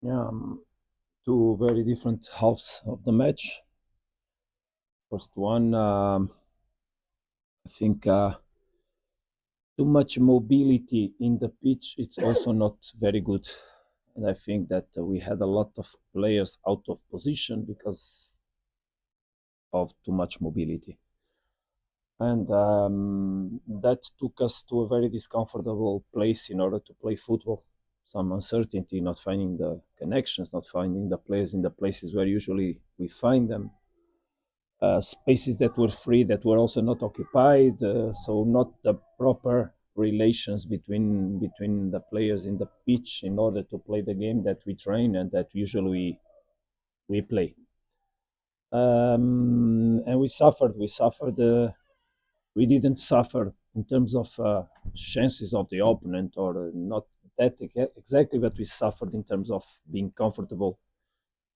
Yeah, two very different halves of the match. First one, I think too much mobility in the pitch. It's also not very good, and I think that we had a lot of players out of position because of too much mobility, and that took us to a very discomfortable place in order to play football. Some uncertainty, not finding the connections, not finding the players in the places where usually we find them, spaces that were free that were also not occupied, so not the proper relations between the players in the pitch in order to play the game that we train and that usually we play. And we suffered. We didn't suffer in terms of chances of the opponent, or not that exactly, but we suffered in terms of being comfortable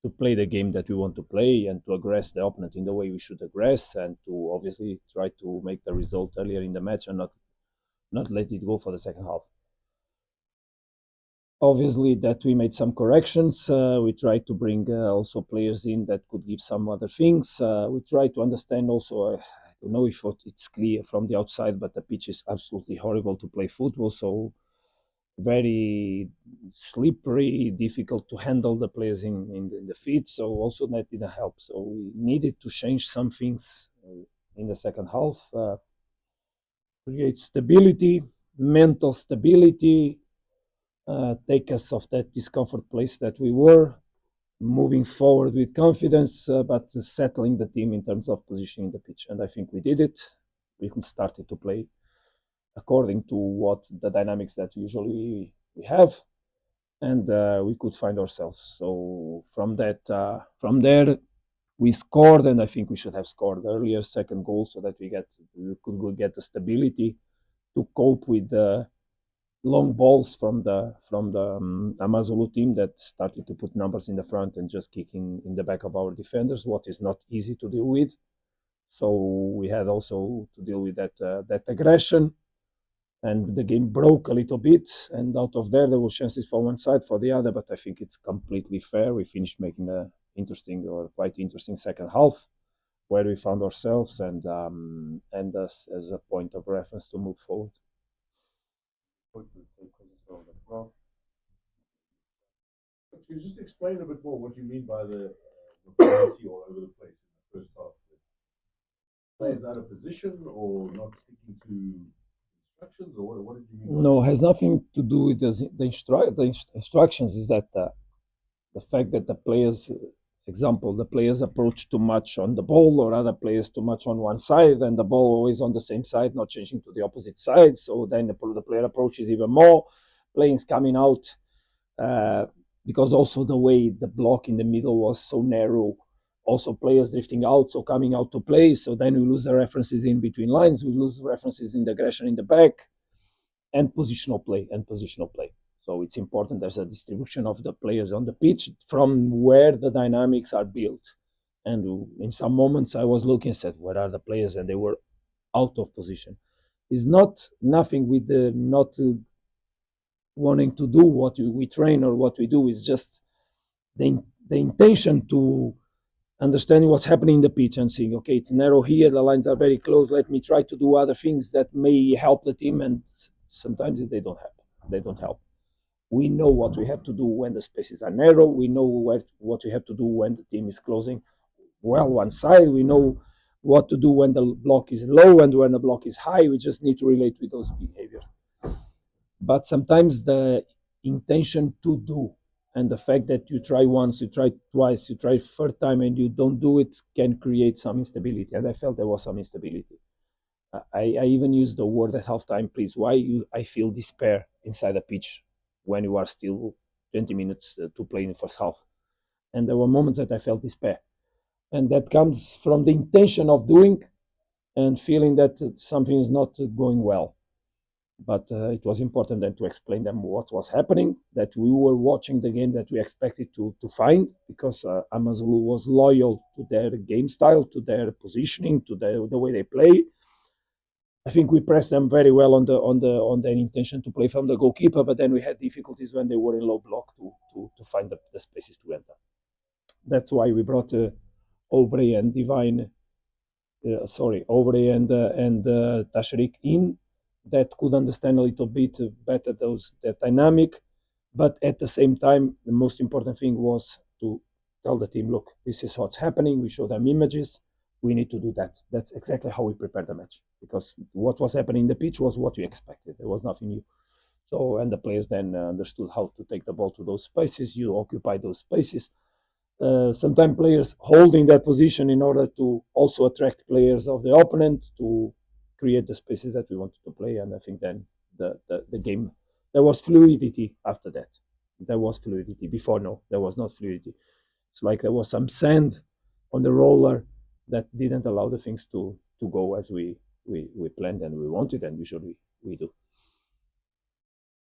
to play the game that we want to play and to aggress the opponent in the way we should aggress, and to obviously try to make the result earlier in the match and not let it go for the second half. Obviously, that we made some corrections. We tried to bring also players in that could give some other things. We tried to understand also. I don't know if it's clear from the outside, but the pitch is absolutely horrible to play football. So very slippery, difficult to handle the players in the feet. So also that didn't help. So we needed to change some things in the second half, create stability, mental stability, take us off that discomfort place that we were, moving forward with confidence, but settling the team in terms of positioning the pitch. And I think we did it. We started to play according to what the dynamics that usually we have, and we could find ourselves. So from there, we scored, and I think we should have scored earlier, second goal, so that we could get the stability to cope with the long balls from the AmaZulu team that started to put numbers in the front and just kicking in the back of our defenders, what is not easy to deal with. So we had also to deal with that aggression, and the game broke a little bit. And out of there were chances for one side, for the other, but I think it's completely fair. We finished making a interesting or quite interesting second half, where we found ourselves, and as a point of reference to move forward. Could you just explain a bit more what you mean by the mobility all over the place in the first half? Players out of position or not sticking to instructions, or what did you mean by No, that? has nothing to do with the instructions. Is that the fact that the players, example, the players approach too much on the ball, or other players too much on one side, and the ball always on the same side, not changing to the opposite side. So then the player approaches even more, players coming out, uh, because also the way the block in the middle was so narrow. Also, players drifting out, so coming out to play. So then we lose the references in between lines. We lose references in the aggression in the back, and positional play. So it's important there's a distribution of the players on the pitch from where the dynamics are built. And in some moments I was looking and said, where are the players? And they were out of position. It's not nothing with the not wanting to do what we train or what we do. Is just the intention to understanding what's happening in the pitch and seeing, okay, it's narrow here, the lines are very close, let me try to do other things that may help the team. And sometimes they don't help. We know what we have to do when the spaces are narrow. We know what we have to do when the team is closing well one side. We know what to do when the block is low and when the block is high. We just need to relate with those behaviors. But sometimes the intention to do, and the fact that you try once, you try twice, you try third time, and you don't do it, can create some instability. And I felt there was some instability. I even used the word at halftime, please. I feel despair inside the pitch when you are still 20 minutes to play in the first half. And there were moments that I felt despair. And that comes from the intention of doing and feeling that something is not going well. But it was important then to explain them what was happening, that we were watching the game that we expected to find, because AmaZulu was loyal to their game style, to their positioning, to the way they play. I think we pressed them very well on their intention to play from the goalkeeper, but then we had difficulties when they were in low block to to find the spaces to enter. That's why we brought Aubrey and Divine, Aubrey and Tashrik in, that could understand a little bit better that dynamic. But at the same time, the most important thing was to tell the team, look, this is what's happening. We show them images. We need to do that. That's exactly how we prepared the match, because what was happening in the pitch was what we expected. There was nothing new. So, and the players then understood how to take the ball to those spaces. You occupy those spaces. Sometimes players holding their position in order to also attract players of the opponent to create the spaces that we wanted to play. And I think then the game, there was fluidity after that. There was fluidity. Before, no, there was not fluidity. It's like there was some sand on the roller that didn't allow the things to go as we planned and we wanted, and usually we do.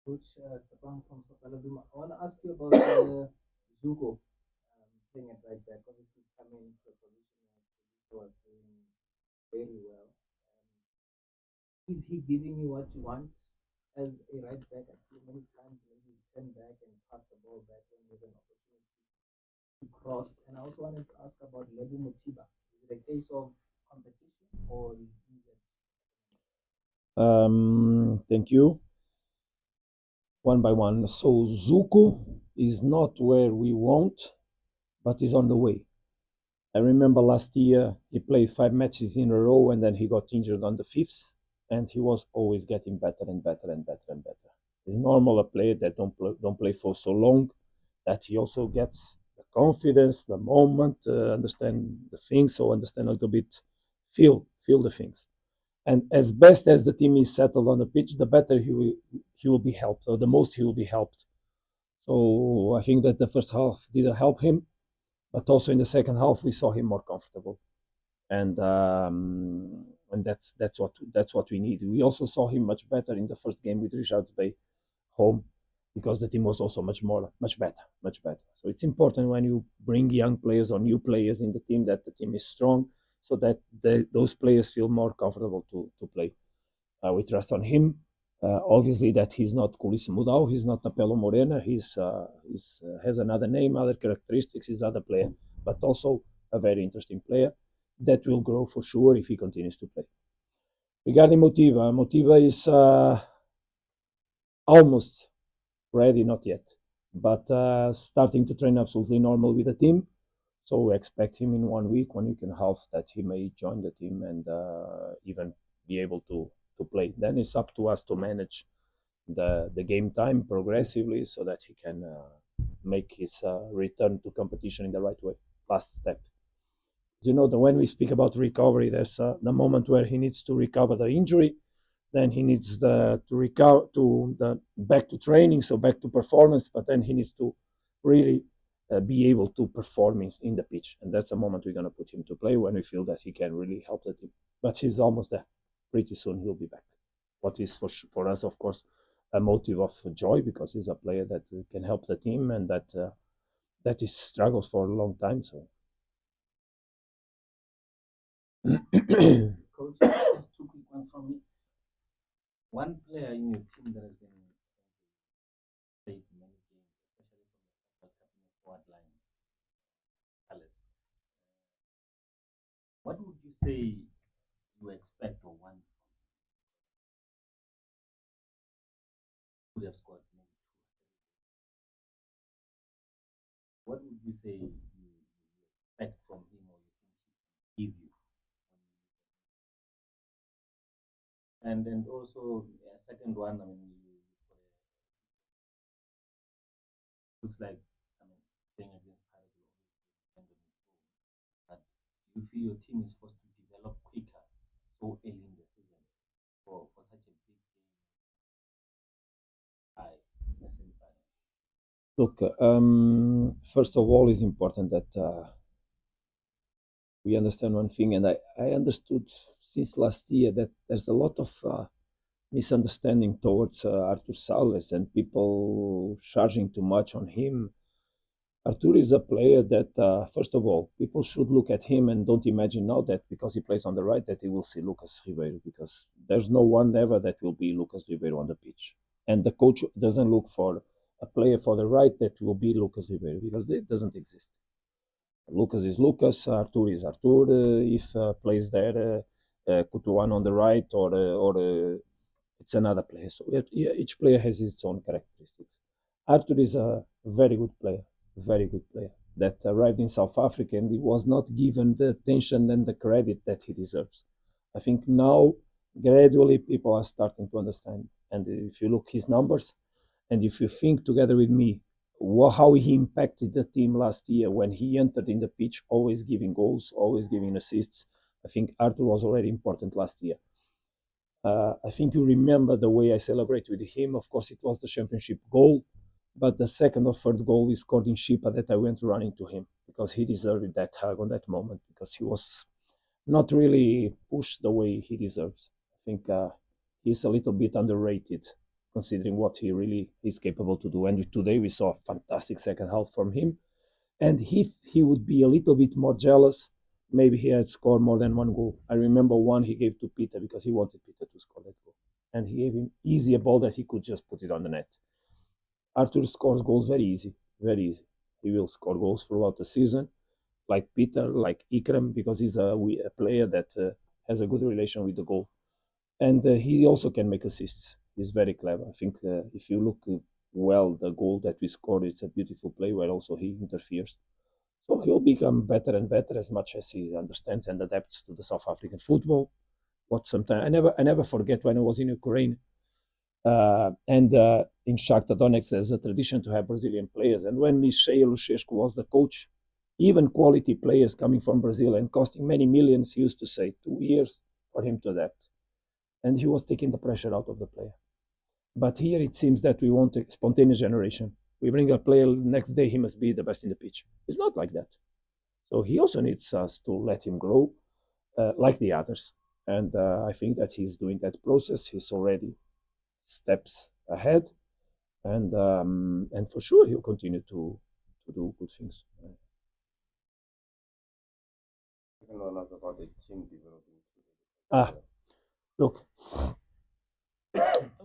Coach Tsapang from Sopaladuma. I want to ask you about Zuko playing at right back. Obviously, he's coming into a position where Zuko is doing very well. Is he giving you what you want as a right back? I see many times when you turn back and pass the ball back when there's an opportunity to cross. And I also wanted to ask about Lebo Mothiba. Is it a case of competition or is he Thank you. One by one. So Zuko is not where we want, but is on the way. I remember last year he played 5 matches in a row and then he got injured on the fifth, and he was always getting better and better and better and better. It's normal a player that don't play for so long, that he also gets the confidence, the moment, understand the things, so understand a little bit, feel the things. And as best as the team is settled on the pitch, the better he will be helped, or the most he will be helped. So I think that the first half didn't help him, but also in the second half we saw him more comfortable, and that's what we need. We also saw him much better in the first game with Richards Bay home, because the team was also much better. So it's important when you bring young players or new players in the team that the team is strong, so that those players feel more comfortable to play. We trust on him. Obviously, that he's not Kulis Mudau, he's not Apelo Morena, he's has another name, other characteristics, he's other player, but also a very interesting player that will grow for sure if he continues to play. Regarding Mothiba is almost ready, not yet, but starting to train absolutely normal with the team. So we expect him in 1 week, 1 week and a half, that he may join the team and even be able to play. Then it's up to us to manage the game time progressively so that he can make his return to competition in the right way. Last step. When we speak about recovery, there's the moment where he needs to recover the injury, then he needs to recover to the back to training, so back to performance, but then he needs to really be able to perform in the pitch, and that's the moment we're going to put him to play, when we feel that he can really help the team. But he's almost there. Pretty soon he'll be back. What is for us, of course, a motive of joy, because he's a player that can help the team and that is struggles for a long time. So Coach, just two quick ones from me. One player in your team that has been played many games, especially from the forward line, Alice. What would you say you expect or want from him? Would have scored maybe two. What would you say you expect from him or you think he can give you? And also a second one, I mean, looks like, I mean, playing against Paris will always depend on its own. But do you feel your team is supposed to develop quicker so early in the season for such a big game? High in the semi-final. look, first of all, it's important that we understand one thing, and I understood since last year that there's a lot of misunderstanding towards Artur Salles and people charging too much on him. Artur is a player that, first of all, people should look at him and don't imagine now that because he plays on the right that he will see Lucas Ribeiro, because there's no one ever that will be Lucas Ribeiro on the pitch. And the coach doesn't look for a player for the right that will be Lucas Ribeiro, because it doesn't exist. Lucas is Lucas, Artur is Artur. If plays there, Kutuan on the right, or it's another player. So each player has its own characteristics. Arthur is a very good player that arrived in South Africa and he was not given the attention and the credit that he deserves. I think now gradually people are starting to understand. And if you look his numbers, and if you think together with me how he impacted the team last year when he entered in the pitch, always giving goals, always giving assists, I think Arthur was already important last year. I think you remember the way I celebrated with him. Of course, it was the championship goal, but the second or third goal he scored in Shipa that I went running to him because he deserved that hug on that moment because he was not really pushed the way he deserves. I think he's a little bit underrated considering what he really is capable to do. And today we saw a fantastic second half from him. And if he would be a little bit more jealous, maybe he had scored more than one goal. I remember one he gave to Peter because he wanted Peter to score that goal. And he gave him easy a ball that he could just put it on the net. Arthur scores goals very easy, very easy. He will score goals throughout the season, like Peter, like Ikram, because he's a player that has a good relation with the goal. And he also can make assists. He's very clever. I think if you look well, the goal that we scored, it's a beautiful play where also he interferes. So he'll become better and better as much as he understands and adapts to the South African football. What sometimes I never forget when I was in Ukraine and in Shakhtar Donetsk, there's a tradition to have Brazilian players. And when Michel Lushescu was the coach, even quality players coming from Brazil and costing many millions, he used to say 2 years for him to adapt. And he was taking the pressure out of the player. But here it seems that we want a spontaneous generation. We bring a player, next day he must be the best in the pitch. It's not like that. So he also needs us to let him grow like the others. And I think that he's doing that process. He's already steps ahead. And for sure he'll continue to do good things. About the team developing. Look,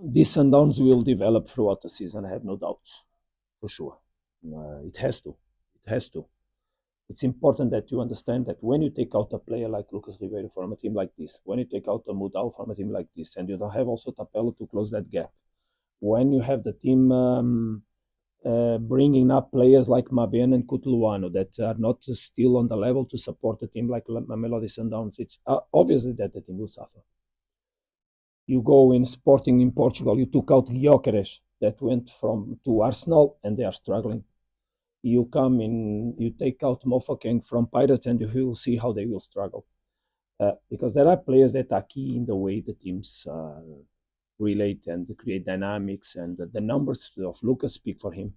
these Sundowns will develop throughout the season. I have no doubts, for sure. It has to. It has to. It's important that you understand that when you take out a player like Lucas Ribeiro from a team like this, when you take out a Mudal from a team like this, and you don't have also Tapelo to close that gap, when you have the team bringing up players like Mabena and Kutluano that are not still on the level to support a team like Mamelodi Sundowns, it's obviously that the team will suffer. You go in Sporting in Portugal, you took out Gyökeres that went to Arsenal and they are struggling. You come in, you take out Mofokeng from Pirates and you will see how they will struggle. Because there are players that are key in the way the teams relate and create dynamics, and the numbers of Lucas speak for him.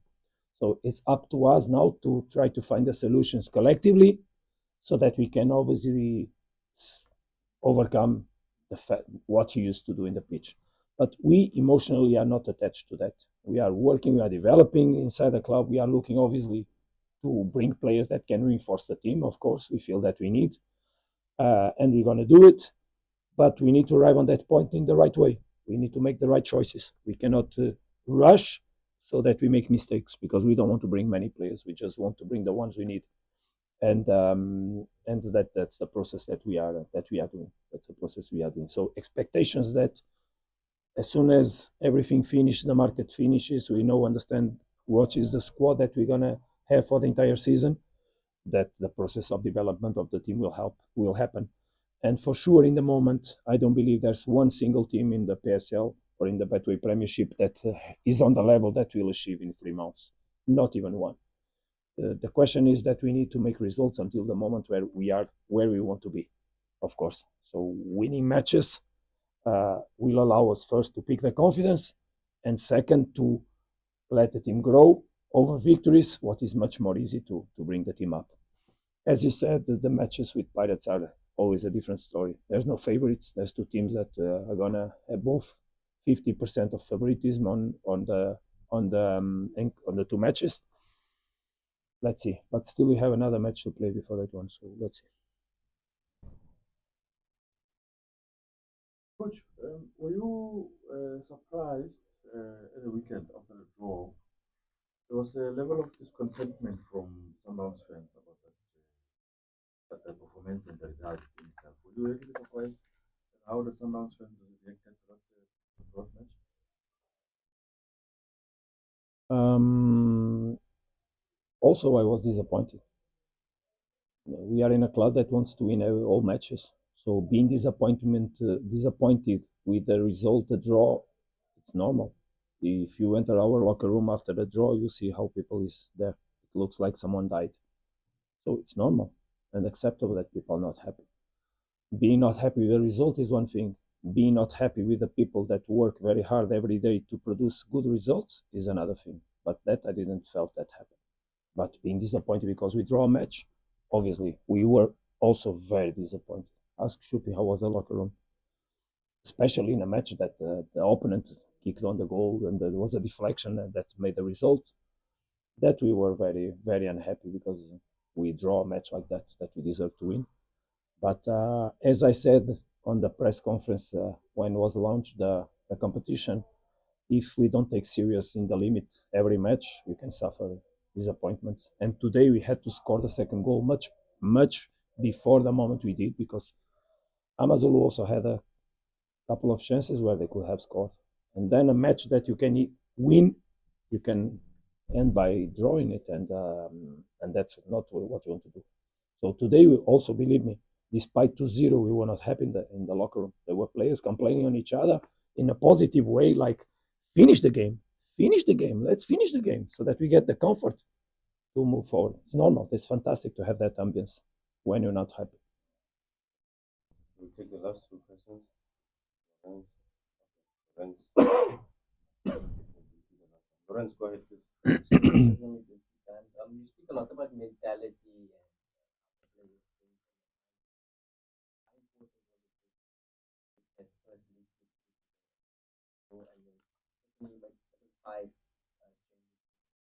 So it's up to us now to try to find the solutions collectively so that we can obviously overcome what he used to do in the pitch. But we emotionally are not attached to that. We are working, we are developing inside the club. We are looking obviously to bring players that can reinforce the team. Of course, we feel that we need, and we're going to do it. But we need to arrive on that point in the right way. We need to make the right choices. We cannot rush so that we make mistakes because we don't want to bring many players. We just want to bring the ones we need, and that's the process that we are doing. That's the process we are doing. So expectations that as soon as everything finishes, the market finishes, we understand what is the squad that we're gonna have for the entire season. That the process of development of the team will happen. And for sure, in the moment, I don't believe there's one single team in the PSL or in the Betway Premiership that is on the level that we'll achieve in 3 months. Not even one. The question is that we need to make results until the moment where we are where we want to be, of course. So winning matches will allow us first to pick the confidence, and second to let the team grow over victories, what is much more easy to bring the team up. As you said, the matches with Pirates are always a different story. There's no favorites. There's two teams that are gonna have both 50% of favoritism on the two matches. Let's see. But still, we have another match to play before that one. So let's see. Coach, were you surprised at the weekend after the draw There was a level of discontentment from Sundowns fans about that the performance and the result in itself. Were you really surprised at how the Sundowns fans reacted to that match? Um, Also, I was disappointed. We are in a club that wants to win all matches. So being disappointed with the result, the draw, it's normal. If you enter our locker room after the draw, you see how people is there. It looks like someone died. So it's normal and acceptable that people are not happy. Being not happy with the result is one thing. Being not happy with the people that work very hard every day to produce good results is another thing. But that I didn't felt that happen. But being disappointed because we draw a match, obviously we were also very disappointed. Ask Shupi how was the locker room, especially in a match that the opponent kicked on the goal and there was a deflection that made the result. That we were very very unhappy because we draw a match like that we deserve to win. But as I said on the press conference when was launched the competition, if we don't take serious in the limit every match, we can suffer disappointments. And today we had to score the second goal much before the moment we did because AmaZulu also had a couple of chances where they could have scored. And then a match that you can win, you can end by drawing it, and that's not what you want to do. So today, we also believe me, despite 2-0, we were not happy in the locker room. There were players complaining on each other in a positive way, like finish the game, let's finish the game, so that we get the comfort to move forward. It's normal. It's fantastic to have that ambience when you're not happy. We'll take the last two questions. Lorenz, Lorenz, Lorenz, go ahead, please. You speak a lot about mentality and the players think how important was it that firstly go and then secondly like five changes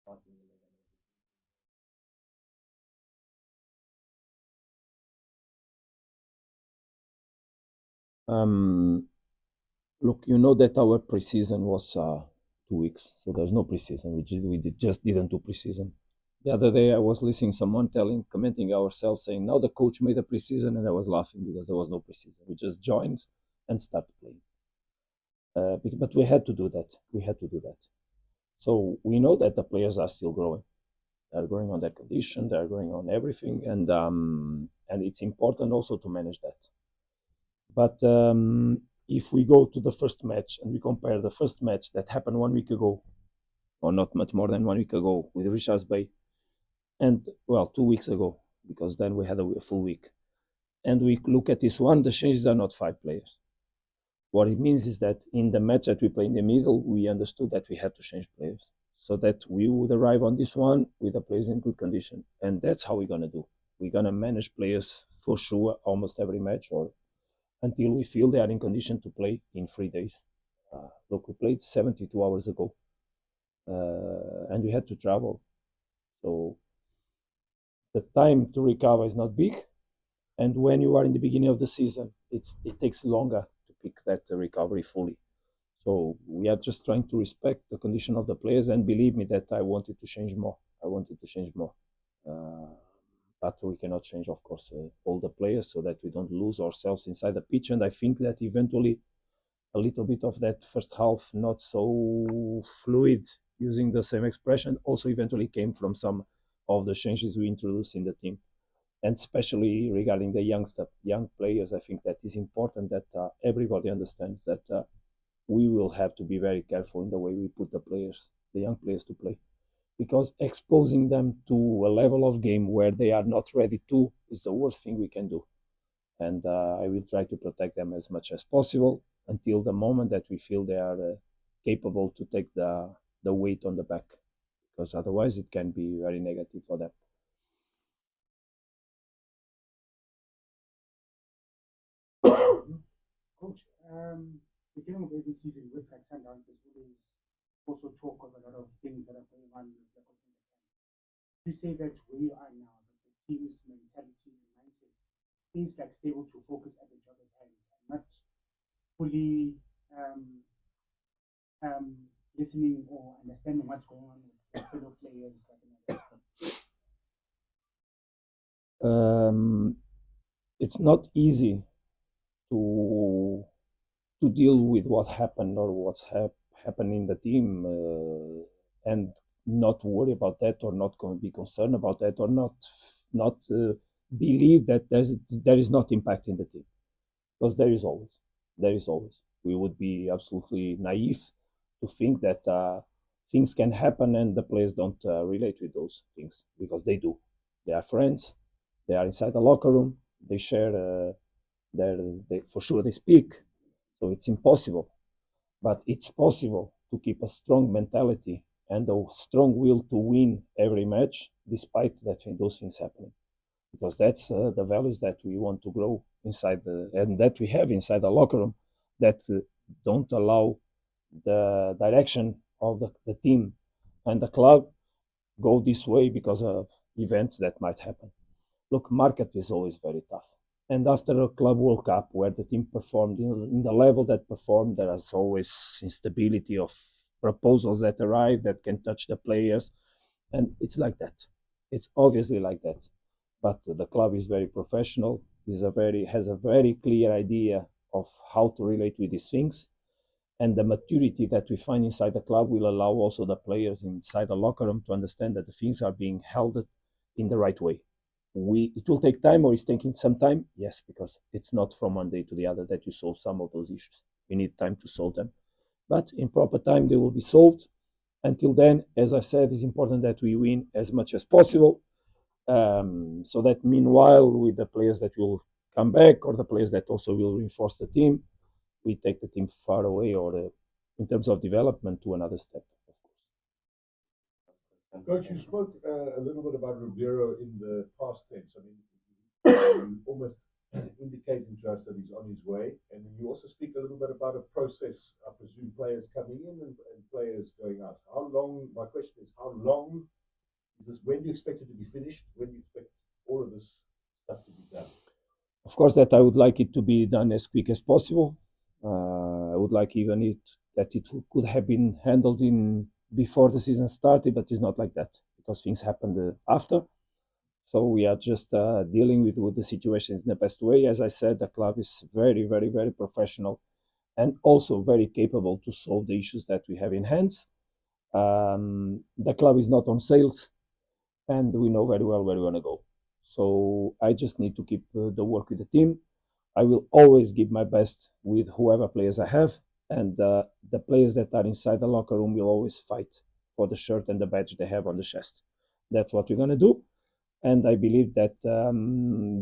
starting 11. Um, Look, you know that our preseason was 2 weeks, so there's no preseason. Just didn't do preseason. The other day, I was listening someone commenting ourselves, saying, "Now the coach made a preseason," and I was laughing because there was no preseason. We just joined and started playing. But we had to do that. We had to do that. So we know that the players are still growing. They are growing on their condition. They are growing on everything, and it's important also to manage that. But if we go to the first match and we compare the first match that happened 1 week ago, or not much more than 1 week ago, with Richards Bay, and well, 2 weeks ago, because then we had a full week, and we look at this one, the changes are not 5 players. What it means is that in the match that we play in the middle, we understood that we had to change players so that we would arrive on this one with the players in good condition. And that's how we're going to do. We're going to manage players for sure almost every match or until we feel they are in condition to play in 3 days. Look, we played 72 hours ago and we had to travel. So the time to recover is not big. And when you are in the beginning of the season, it takes longer to pick that recovery fully. So we are just trying to respect the condition of the players, and believe me that I wanted to change more. I wanted to change more. But we cannot change, of course, all the players so that we don't lose ourselves inside the pitch. And I think that eventually a little bit of that first half, not so fluid, using the same expression, also eventually came from some of the changes we introduced in the team. And especially regarding the young players, I think that is important that everybody understands that we will have to be very careful in the way we put the young players to play, because exposing them to a level of game where they are not ready to is the worst thing we can do. And I will try to protect them as much as possible until the moment that we feel they are capable to take the weight on the back, because otherwise it can be very negative for them. Coach, beginning of every season with like Sundowns, there's always also talk of a lot of things that are going on with the coaching camp. You say that where you are now, that the team's mentality and mindset is like stable to focus at the job at hand and not fully um, listening or understanding what's going on with fellow players, like in It's not easy to deal with what happened or what's happened in the team, and not worry about that, or not be concerned about that, or not believe that there is not impact in the team, because there is always we would be absolutely naive to think that things can happen and the players don't relate with those things, because they do. They are friends, they are inside the locker room, they share for sure they speak, so it's impossible. But it's possible to keep a strong mentality and a strong will to win every match despite those things happening, because that's the values that we want to grow inside and that we have inside the locker room, that don't allow the direction of the team and the club go this way because of events that might happen. Look, market is always very tough. And after a Club World Cup where the team performed in the level that performed, there is always instability of proposals that arrive that can touch the players. And it's like that. It's obviously like that. But the club is very professional, has a very clear idea of how to relate with these things. And the maturity that we find inside the club will allow also the players inside the locker room to understand that the things are being held in the right way. It will take time, or it's taking some time, yes, because it's not from one day to the other that you solve some of those issues. You need time to solve them, but in proper time they will be solved. Until then, as I said, it's important that we win as much as possible, so that meanwhile, with the players that will come back or the players that also will reinforce the team, we take the team far away, or in terms of development, to another step, of course. Coach, you spoke a little bit about Ribeiro in the past tense. I mean, you almost indicating to us that he's on his way, and you also speak a little bit about a process. I presume players coming in and players going out. How long? My question is, how long is this? When do you expect it to be finished? When do you expect all of this stuff to be done? Of course, that I would like it to be done as quick as possible. I would like that it could have been handled in before the season started, but it's not like that, because things happened after. So we are just dealing with the situation in the best way. As I said, the club is very, very, very professional and also very capable to solve the issues that we have in hands. The club is not on sales, and we know very well where we want to go. So I just need to keep the work with the team. I will always give my best with whoever players I have, and the players that are inside the locker room will always fight for the shirt and the badge they have on the chest. That's what we're going to do, and I believe that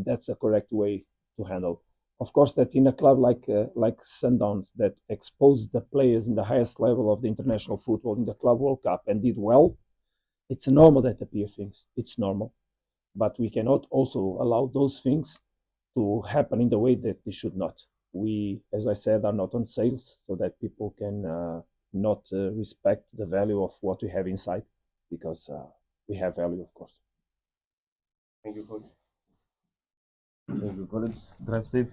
that's a correct way to handle. Of course, that in a club like Sundowns, that exposed the players in the highest level of the international football in the Club World Cup and did well, it's normal that appear things. It's normal, but we cannot also allow those things to happen in the way that they should not. We, as I said, are not on sales, so that people can not respect the value of what we have inside, because we have value, of course. Thank you, coach. Thank you, Collins. Drive safe.